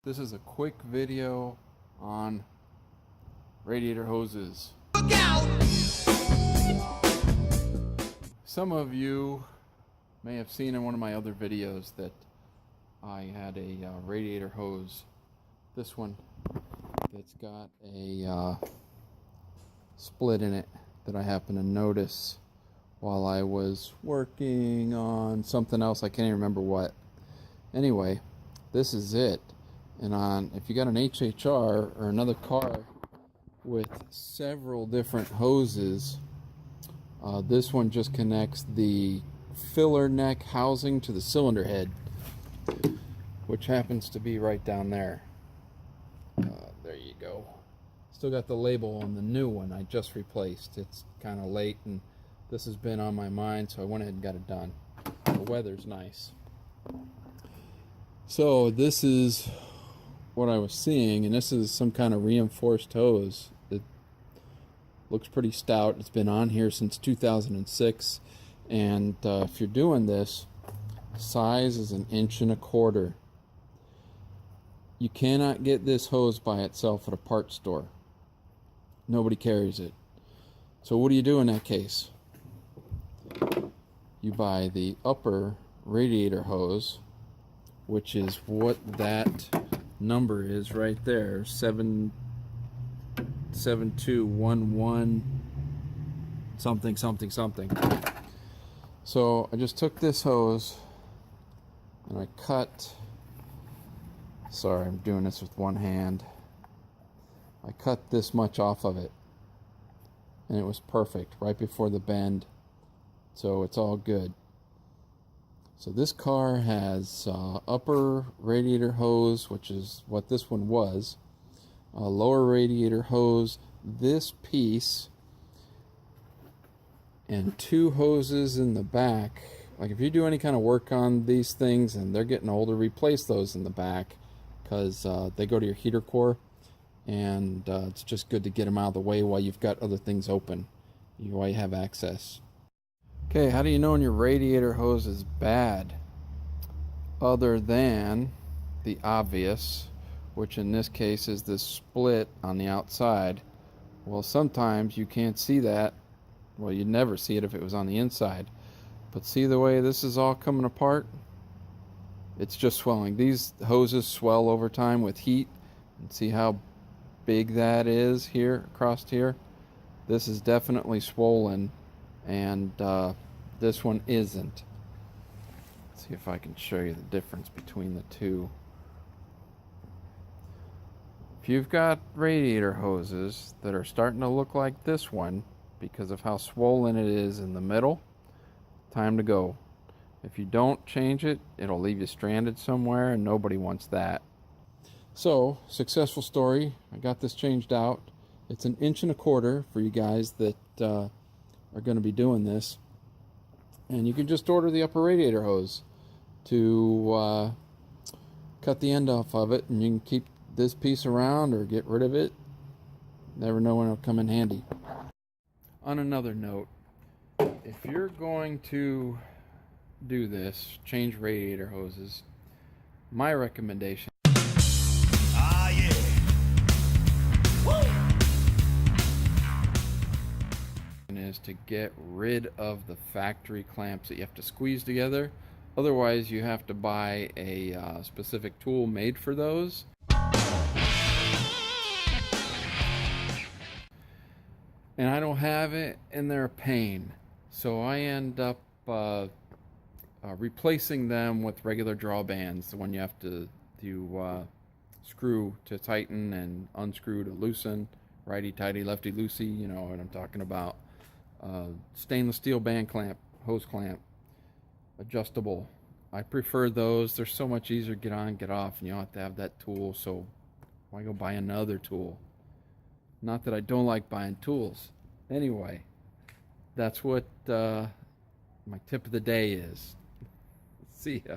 This is a quick video on radiator hoses. Look out! Some of you may have seen in one of my other videos that I had a radiator hose. This one that's got a split in it that I happened to notice while I was working on something else. I can't even remember what. Anyway, this is it. And if you got an HHR or another car with several different hoses, this one just connects the filler neck housing to the cylinder head, which happens to be right down there. There you go. Still got the label on the new one I just replaced. It's kind of late and this has been on my mind, so I went ahead and got it done. The weather's nice. So this is what I was seeing, and this is some kind of reinforced hose. It looks pretty stout. It's been on here since 2006, and if you're doing this, size is 1.25 inches. You cannot get this hose by itself at a parts store. Nobody carries it. So what do you do in that case? You buy the upper radiator hose, which is what that number is right there, 77211 something something something. So I just took this hose and I cut, sorry, I'm doing this with one hand. I cut this much off of it and it was perfect right before the bend, so it's all good. So this car has upper radiator hose, which is what this one was, lower radiator hose, this piece, and 2 hoses in the back. Like if you do any kind of work on these things and they're getting older, replace those in the back, because they go to your heater core, and it's just good to get them out of the way while you've got other things open, while you have access. Okay, how do you know when your radiator hose is bad? Other than the obvious, which in this case is this split on the outside. Well, sometimes you can't see that. Well, you'd never see it if it was on the inside. But see the way this is all coming apart? It's just swelling. These hoses swell over time with heat. And see how big that is here, across here? This is definitely swollen, and this one isn't. Let's see if I can show you the difference between the two. If you've got radiator hoses that are starting to look like this one because of how swollen it is in the middle, time to go. If you don't change it, it'll leave you stranded somewhere, and nobody wants that. So, successful story. I got this changed out. It's 1.25 inches for you guys that are going to be doing this. And you can just order the upper radiator hose to cut the end off of it, and you can keep this piece around or get rid of it. Never know when it'll come in handy. On another note, if you're going to do this, change radiator hoses, my recommendation is to get rid of the factory clamps that you have to squeeze together. Otherwise, you have to buy a specific tool made for those. And I don't have it, and they're a pain. So I end up replacing them with regular drawbands, the one you have to screw to tighten and unscrew to loosen. Righty-tighty, lefty-loosey, you know what I'm talking about. Stainless steel band clamp, hose clamp, adjustable. I prefer those. They're so much easier to get on, get off, and you don't have to have that tool, so why go buy another tool? Not that I don't like buying tools. Anyway, that's what my tip of the day is. See ya.